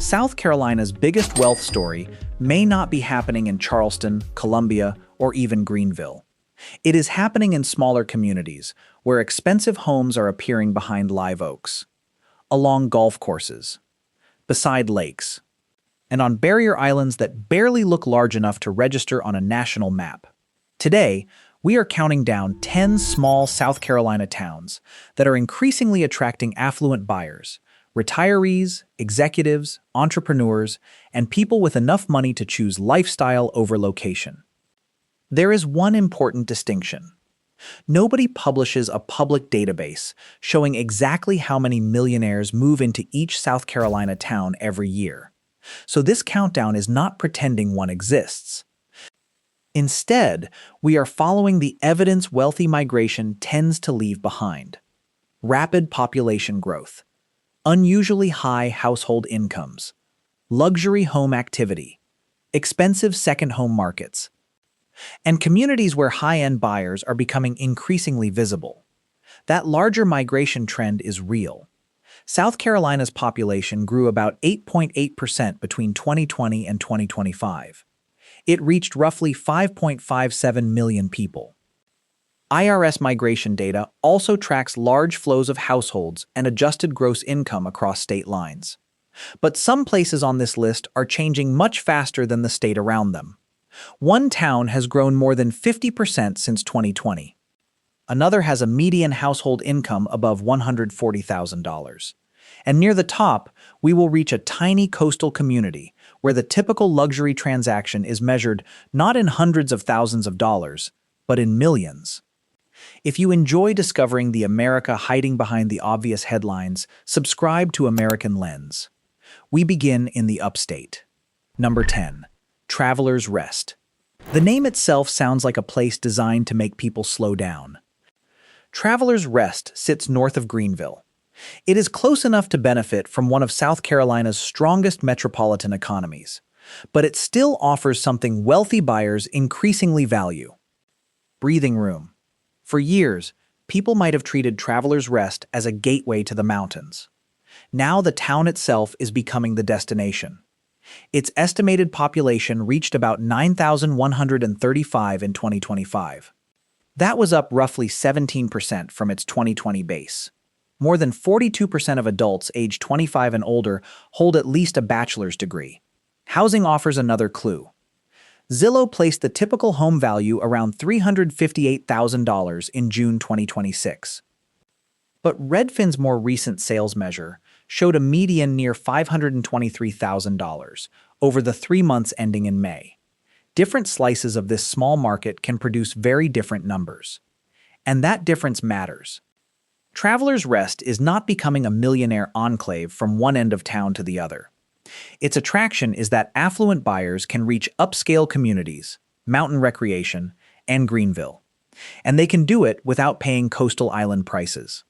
South Carolina's biggest wealth story may not be happening in Charleston, Columbia, or even Greenville. It is happening in smaller communities where expensive homes are appearing behind live oaks, along golf courses, beside lakes, and on barrier islands that barely look large enough to register on a national map. Today, we are counting down 10 small South Carolina towns that are increasingly attracting affluent buyers, retirees, executives, entrepreneurs, and people with enough money to choose lifestyle over location. There is one important distinction. Nobody publishes a public database showing exactly how many millionaires move into each South Carolina town every year. So this countdown is not pretending one exists. Instead, we are following the evidence wealthy migration tends to leave behind. Rapid population growth, unusually high household incomes, luxury home activity, expensive second home markets, and communities where high-end buyers are becoming increasingly visible. That larger migration trend is real. South Carolina's population grew about 8.8% between 2020 and 2025. It reached roughly 5.57 million people. IRS migration data also tracks large flows of households and adjusted gross income across state lines. But some places on this list are changing much faster than the state around them. One town has grown more than 50% since 2020. Another has a median household income above $140,000. And near the top, we will reach a tiny coastal community where the typical luxury transaction is measured not in hundreds of thousands of dollars, but in millions. If you enjoy discovering the America hiding behind the obvious headlines, subscribe to American Lens. We begin in the Upstate. Number 10. Travelers Rest. The name itself sounds like a place designed to make people slow down. Travelers Rest sits north of Greenville. It is close enough to benefit from one of South Carolina's strongest metropolitan economies, but it still offers something wealthy buyers increasingly value: breathing room. For years, people might have treated Travelers Rest as a gateway to the mountains. Now the town itself is becoming the destination. Its estimated population reached about 9,135 in 2025. That was up roughly 17% from its 2020 base. More than 42% of adults aged 25 and older hold at least a bachelor's degree. Housing offers another clue. Zillow placed the typical home value around $358,000 in June 2026. But Redfin's more recent sales measure showed a median near $523,000 over the 3 months ending in May. Different slices of this small market can produce very different numbers. And that difference matters. Travelers Rest is not becoming a millionaire enclave from one end of town to the other. Its attraction is that affluent buyers can reach upscale communities, mountain recreation, and Greenville. And they can do it without paying coastal island prices.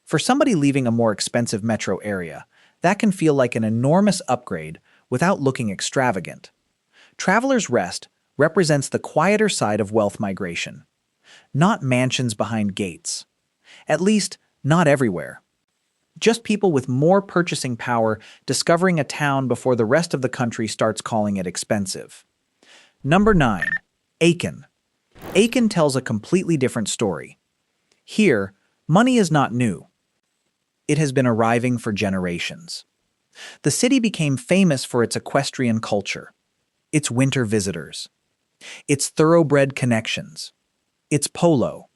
For somebody leaving a more expensive metro area, that can feel like an enormous upgrade without looking extravagant. Travelers Rest represents the quieter side of wealth migration. Not mansions behind gates. At least, not everywhere. Just people with more purchasing power discovering a town before the rest of the country starts calling it expensive. Number 9. Aiken. Aiken tells a completely different story. Here, money is not new. It has been arriving for generations. The city became famous for its equestrian culture, its winter visitors, its thoroughbred connections, its polo,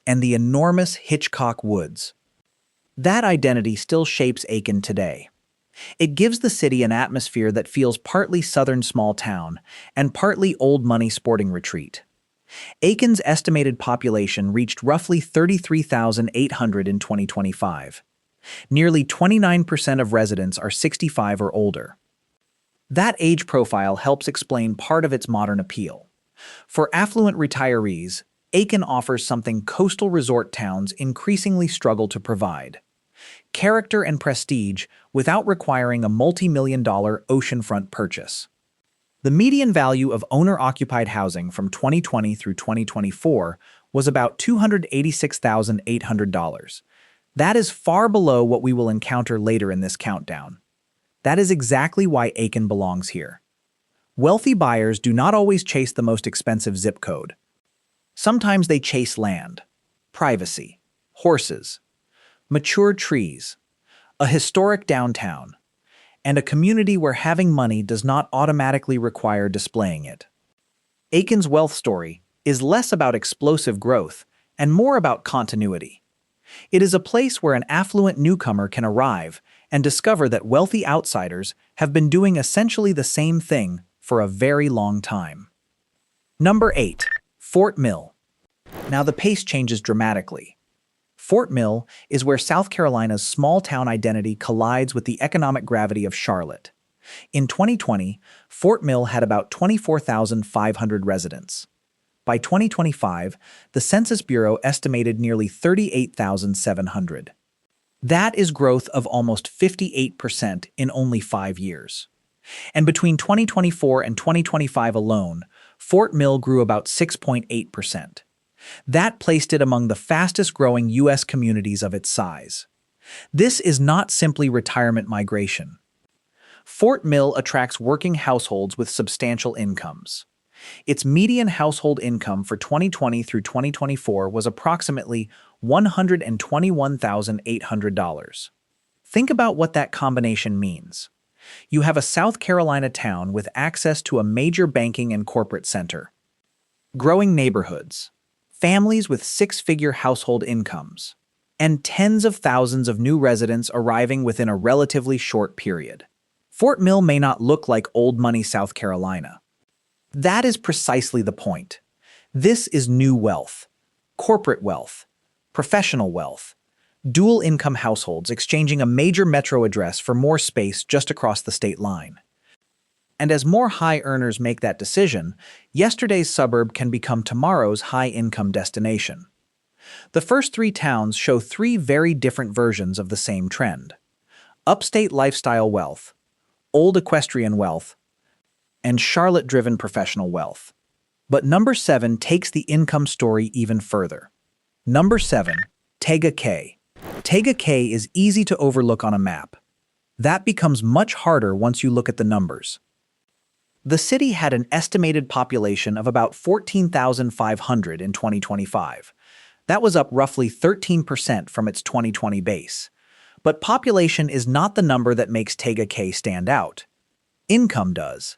and the enormous Hitchcock Woods. That identity still shapes Aiken today. It gives the city an atmosphere that feels partly southern small town and partly old money sporting retreat. Aiken's estimated population reached roughly 33,800 in 2025. Nearly 29% of residents are 65 or older. That age profile helps explain part of its modern appeal. For affluent retirees, Aiken offers something coastal resort towns increasingly struggle to provide: character and prestige without requiring a multi-million-dollar oceanfront purchase. The median value of owner-occupied housing from 2020 through 2024 was about $286,800. That is far below what we will encounter later in this countdown. That is exactly why Aiken belongs here. Wealthy buyers do not always chase the most expensive zip code. Sometimes they chase land, privacy, horses, mature trees, a historic downtown, and a community where having money does not automatically require displaying it. Aiken's wealth story is less about explosive growth and more about continuity. It is a place where an affluent newcomer can arrive and discover that wealthy outsiders have been doing essentially the same thing for a very long time. Number 8. Fort Mill. Now the pace changes dramatically. Fort Mill is where South Carolina's small-town identity collides with the economic gravity of Charlotte. In 2020, Fort Mill had about 24,500 residents. By 2025, the Census Bureau estimated nearly 38,700. That is growth of almost 58% in only 5 years. And between 2024 and 2025 alone, Fort Mill grew about 6.8%. That placed it among the fastest-growing U.S. communities of its size. This is not simply retirement migration. Fort Mill attracts working households with substantial incomes. Its median household income for 2020 through 2024 was approximately $121,800. Think about what that combination means. You have a South Carolina town with access to a major banking and corporate center, growing neighborhoods, families with six-figure household incomes, and tens of thousands of new residents arriving within a relatively short period. Fort Mill may not look like old money South Carolina. That is precisely the point. This is new wealth, corporate wealth, professional wealth, dual-income households exchanging a major metro address for more space just across the state line. And as more high earners make that decision, yesterday's suburb can become tomorrow's high-income destination. The first 3 towns show 3 very different versions of the same trend: upstate lifestyle wealth, old equestrian wealth, and Charlotte-driven professional wealth. But number 7 takes the income story even further. Number 7, Tega Cay. Tega Cay is easy to overlook on a map. That becomes much harder once you look at the numbers. The city had an estimated population of about 14,500 in 2025. That was up roughly 13% from its 2020 base. But population is not the number that makes Tega Cay stand out. Income does.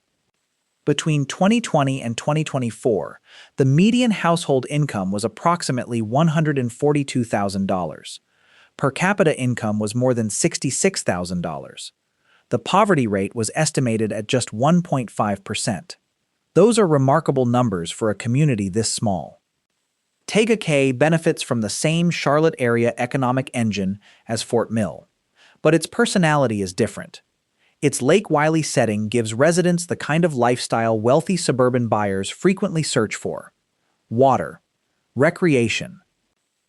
Between 2020 and 2024, the median household income was approximately $142,000. Per capita income was more than $66,000. The poverty rate was estimated at just 1.5%. Those are remarkable numbers for a community this small. Tega Cay benefits from the same Charlotte area economic engine as Fort Mill, but its personality is different. Its Lake Wylie setting gives residents the kind of lifestyle wealthy suburban buyers frequently search for: water, recreation,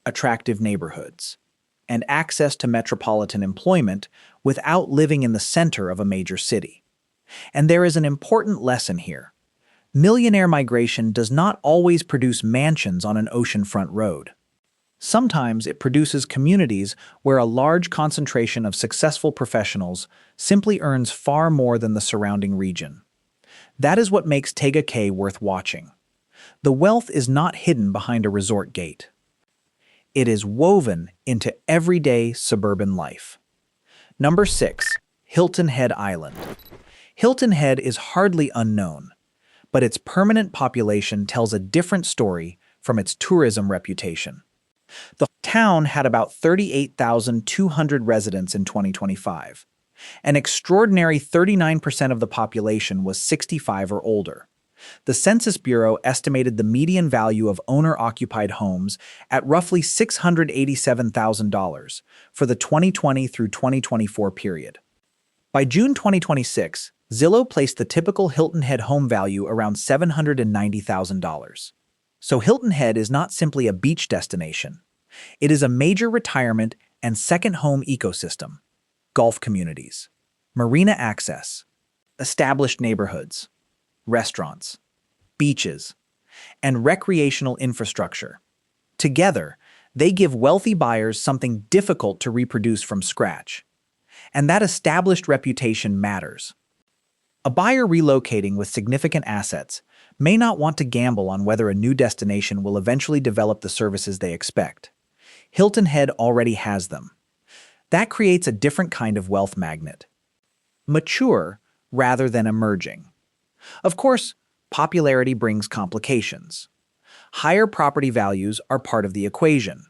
attractive neighborhoods, and access to metropolitan employment without living in the center of a major city. And there is an important lesson here. Millionaire migration does not always produce mansions on an oceanfront road. Sometimes it produces communities where a large concentration of successful professionals simply earns far more than the surrounding region. That is what makes Tega Cay worth watching. The wealth is not hidden behind a resort gate. It is woven into everyday suburban life. Number 6, Hilton Head Island. Hilton Head is hardly unknown, but its permanent population tells a different story from its tourism reputation. The town had about 38,200 residents in 2025. An extraordinary 39% of the population was 65 or older. The Census Bureau estimated the median value of owner-occupied homes at roughly $687,000 for the 2020 through 2024 period. By June 2026, Zillow placed the typical Hilton Head home value around $790,000. So Hilton Head is not simply a beach destination. It is a major retirement and second home ecosystem: golf communities, marina access, established neighborhoods, restaurants, beaches, and recreational infrastructure. Together, they give wealthy buyers something difficult to reproduce from scratch. and that established reputation matters. A buyer relocating with significant assets may not want to gamble on whether a new destination will eventually develop the services they expect. Hilton Head already has them. That creates a different kind of wealth magnet. Mature rather than emerging. Of course, popularity brings complications. Higher property values are part of the equation.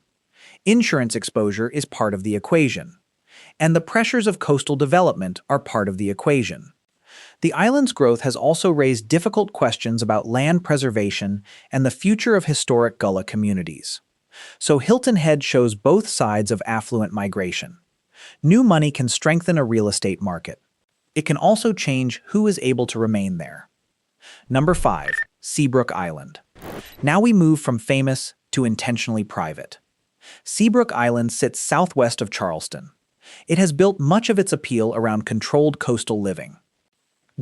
Insurance exposure is part of the equation. And the pressures of coastal development are part of the equation. The island's growth has also raised difficult questions about land preservation and the future of historic Gullah communities. So Hilton Head shows both sides of affluent migration. New money can strengthen a real estate market. It can also change who is able to remain there. Number 5. Seabrook Island. Now we move from famous to intentionally private. Seabrook Island sits southwest of Charleston. It has built much of its appeal around controlled coastal living.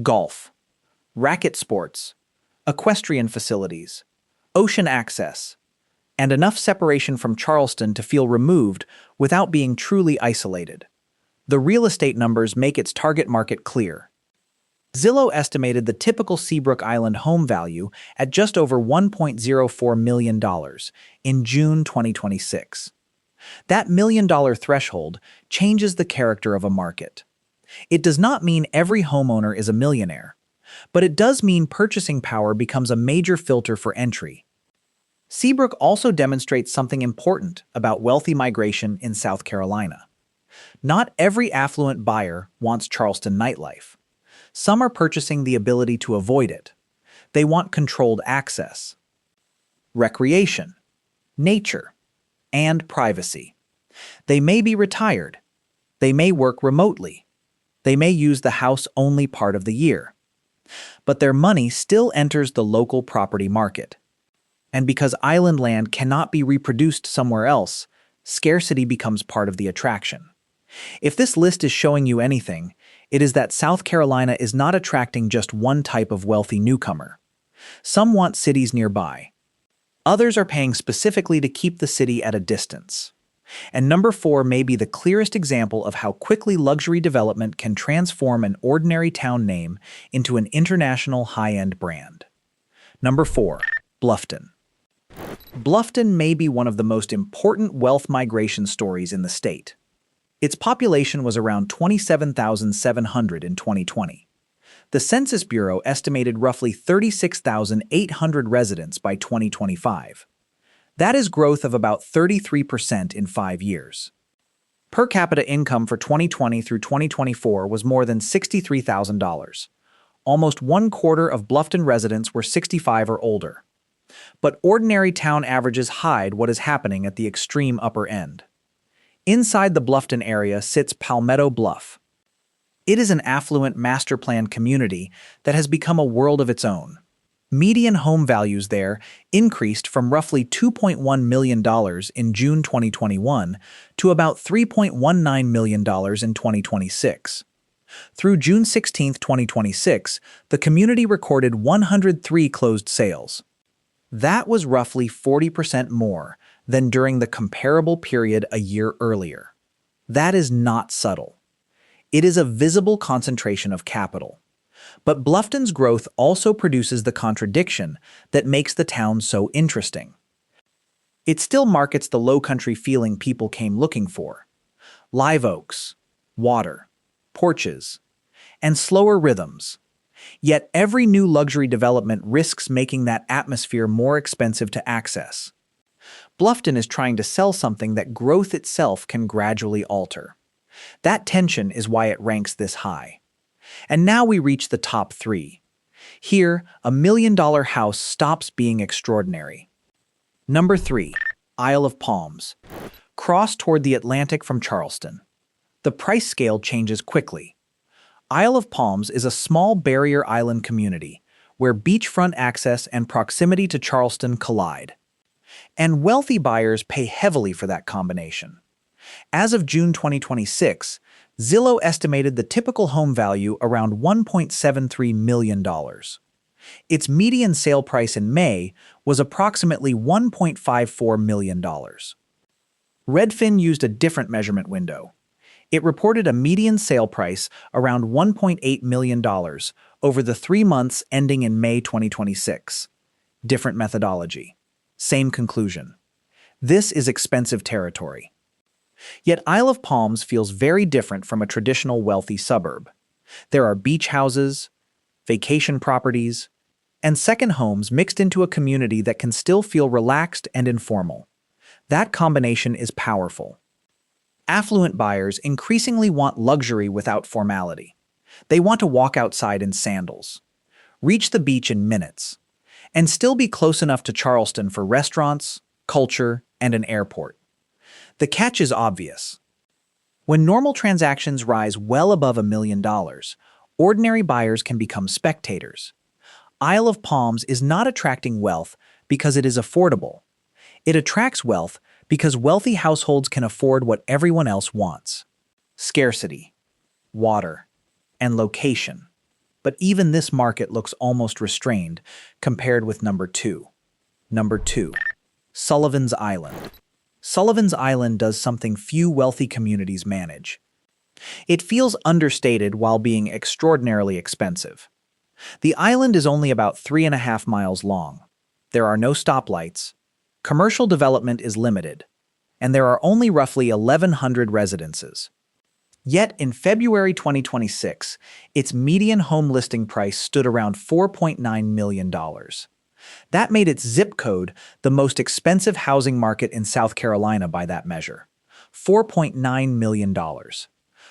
Golf, racket sports, equestrian facilities, ocean access, and enough separation from Charleston to feel removed without being truly isolated. The real estate numbers make its target market clear. Zillow estimated the typical Seabrook Island home value at just over $1.04 million in June 2026. That million-dollar threshold changes the character of a market. It does not mean every homeowner is a millionaire, but it does mean purchasing power becomes a major filter for entry. Seabrook also demonstrates something important about wealthy migration in South Carolina. Not every affluent buyer wants Charleston nightlife. Some are purchasing the ability to avoid it. They want controlled access, recreation, nature, and privacy. They may be retired. They may work remotely. They may use the house only part of the year. But their money still enters the local property market. And because island land cannot be reproduced somewhere else, scarcity becomes part of the attraction. If this list is showing you anything, it is that South Carolina is not attracting just one type of wealthy newcomer. Some want cities nearby. Others are paying specifically to keep the city at a distance. And number 4 may be the clearest example of how quickly luxury development can transform an ordinary town name into an international high-end brand. Number 4. Bluffton. Bluffton may be one of the most important wealth migration stories in the state. Its population was around 27,700 in 2020. The Census Bureau estimated roughly 36,800 residents by 2025. That is growth of about 33% in 5 years. Per capita income for 2020 through 2024 was more than $63,000. Almost 1/4 of Bluffton residents were 65 or older. But ordinary town averages hide what is happening at the extreme upper end. Inside the Bluffton area sits Palmetto Bluff. It is an affluent master plan community that has become a world of its own. Median home values there increased from roughly $2.1 million in June 2021 to about $3.19 million in 2026. Through June 16, 2026, the community recorded 103 closed sales. That was roughly 40% more than during the comparable period a year earlier. That is not subtle. It is a visible concentration of capital. But Bluffton's growth also produces the contradiction that makes the town so interesting. It still markets the Lowcountry feeling people came looking for. Live oaks, water, porches, and slower rhythms. Yet every new luxury development risks making that atmosphere more expensive to access. Bluffton is trying to sell something that growth itself can gradually alter. That tension is why it ranks this high. And now we reach the top 3. Here, a million-dollar house stops being extraordinary. Number 3. Isle of Palms. Cross toward the Atlantic from Charleston. The price scale changes quickly. Isle of Palms is a small barrier island community where beachfront access and proximity to Charleston collide. And wealthy buyers pay heavily for that combination. As of June 2026, Zillow estimated the typical home value around $1.73 million. Its median sale price in May was approximately $1.54 million. Redfin used a different measurement window. It reported a median sale price around $1.8 million over the 3 months ending in May 2026. Different methodology. Same conclusion. This is expensive territory. Yet Isle of Palms feels very different from a traditional wealthy suburb. There are beach houses, vacation properties, and second homes mixed into a community that can still feel relaxed and informal. That combination is powerful. Affluent buyers increasingly want luxury without formality. They want to walk outside in sandals, reach the beach in minutes, and still be close enough to Charleston for restaurants, culture, and an airport. The catch is obvious. When normal transactions rise well above $1 million, ordinary buyers can become spectators. Isle of Palms is not attracting wealth because it is affordable. It attracts wealth because wealthy households can afford what everyone else wants: scarcity, water, and location. But even this market looks almost restrained compared with number 2. Number 2. Sullivan's Island. Sullivan's Island does something few wealthy communities manage. It feels understated while being extraordinarily expensive. The island is only about 3.5 miles long. There are no stoplights. Commercial development is limited, and there are only roughly 1,100 residences. Yet in February 2026, its median home listing price stood around $4.9 million. That made its zip code the most expensive housing market in South Carolina by that measure: $4.9 million.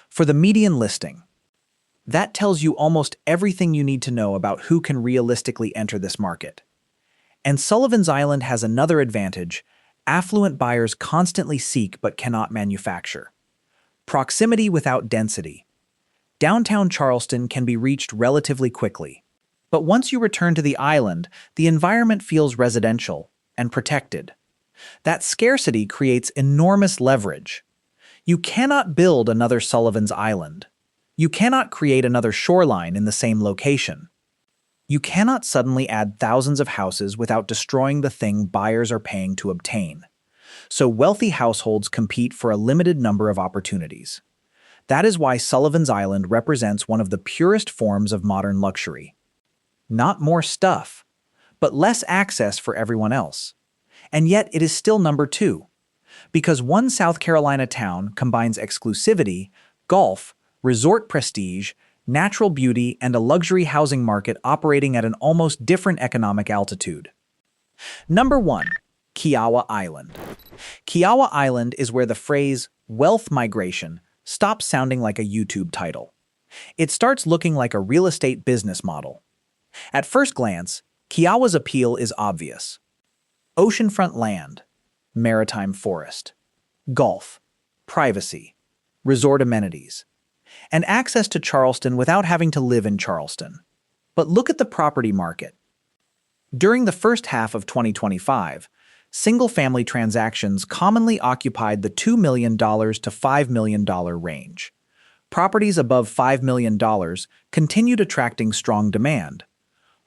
For the median listing. That tells you almost everything you need to know about who can realistically enter this market. And Sullivan's Island has another advantage: affluent buyers constantly seek but cannot manufacture. Proximity without density. Downtown Charleston can be reached relatively quickly. But once you return to the island, the environment feels residential and protected. That scarcity creates enormous leverage. You cannot build another Sullivan's Island. You cannot create another shoreline in the same location. You cannot suddenly add thousands of houses without destroying the thing buyers are paying to obtain. So wealthy households compete for a limited number of opportunities. That is why Sullivan's Island represents one of the purest forms of modern luxury. Not more stuff, but less access for everyone else. And yet it is still number 2. Because one South Carolina town combines exclusivity, golf, resort prestige, natural beauty, and a luxury housing market operating at an almost different economic altitude. Number 1. Kiawah Island. Kiawah Island is where the phrase wealth migration stops sounding like a YouTube title. It starts looking like a real estate business model. At first glance, Kiawah's appeal is obvious. Oceanfront land, maritime forest, golf, privacy, resort amenities, and access to Charleston without having to live in Charleston. But look at the property market. During the first half of 2025, single-family transactions commonly occupied the $2 million to $5 million range. Properties above $5 million continued attracting strong demand.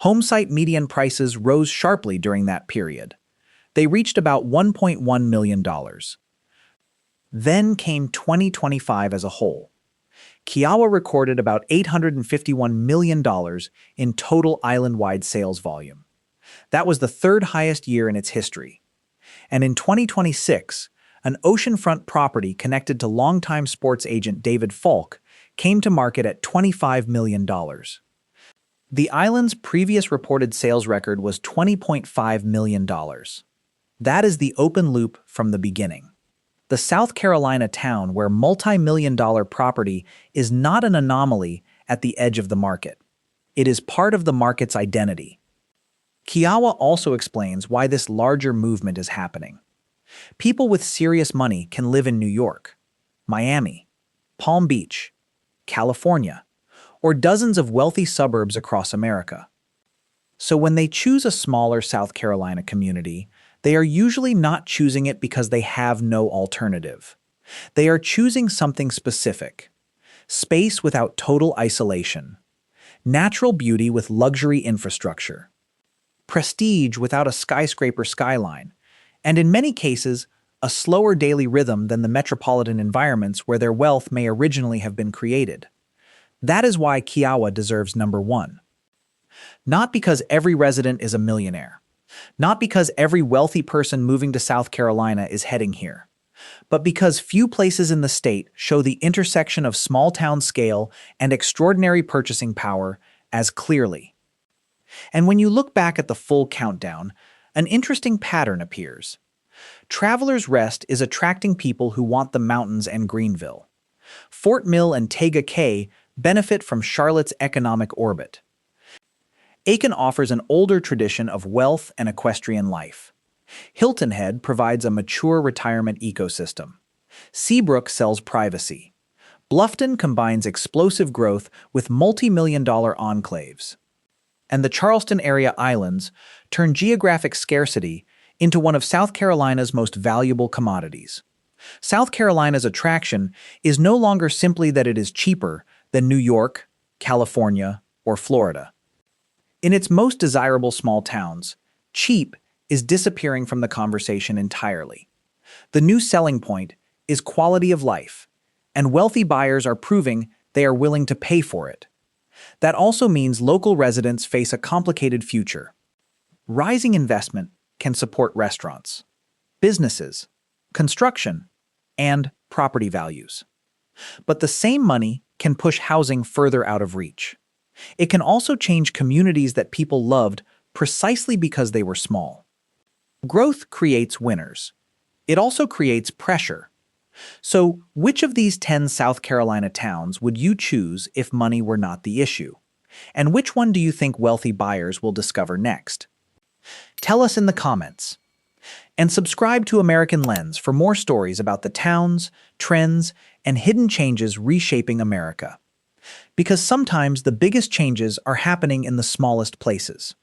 Homesite median prices rose sharply during that period. They reached about $1.1 million. Then came 2025 as a whole. Kiawah recorded about $851 million in total island-wide sales volume. That was the third highest year in its history. And in 2026, an oceanfront property connected to longtime sports agent David Falk came to market at $25 million. The island's previous reported sales record was $20.5 million. That is the open loop from the beginning. The South Carolina town where multi-million-dollar property is not an anomaly at the edge of the market. It is part of the market's identity. Kiawah also explains why this larger movement is happening. People with serious money can live in New York, Miami, Palm Beach, California, or dozens of wealthy suburbs across America. So when they choose a smaller South Carolina community, they are usually not choosing it because they have no alternative. They are choosing something specific: space without total isolation, natural beauty with luxury infrastructure, prestige without a skyscraper skyline, and in many cases, a slower daily rhythm than the metropolitan environments where their wealth may originally have been created. That is why Kiawah deserves number one. Not because every resident is a millionaire, not because every wealthy person moving to South Carolina is heading here, but because few places in the state show the intersection of small-town scale and extraordinary purchasing power as clearly. And when you look back at the full countdown, an interesting pattern appears. Travelers Rest is attracting people who want the mountains and Greenville. Fort Mill and Tega Cay benefit from Charlotte's economic orbit. Aiken offers an older tradition of wealth and equestrian life. Hilton Head provides a mature retirement ecosystem. Seabrook sells privacy. Bluffton combines explosive growth with multi-million-dollar enclaves. And the Charleston area islands turn geographic scarcity into one of South Carolina's most valuable commodities. South Carolina's attraction is no longer simply that it is cheaper than New York, California, or Florida. In its most desirable small towns, cheap is disappearing from the conversation entirely. The new selling point is quality of life, and wealthy buyers are proving they are willing to pay for it. That also means local residents face a complicated future. Rising investment can support restaurants, businesses, construction, and property values. But the same money can push housing further out of reach. It can also change communities that people loved precisely because they were small. Growth creates winners. It also creates pressure. So, which of these 10 South Carolina towns would you choose if money were not the issue? And which one do you think wealthy buyers will discover next? Tell us in the comments. And subscribe to American Lens for more stories about the towns, trends, and hidden changes reshaping America. Because sometimes the biggest changes are happening in the smallest places.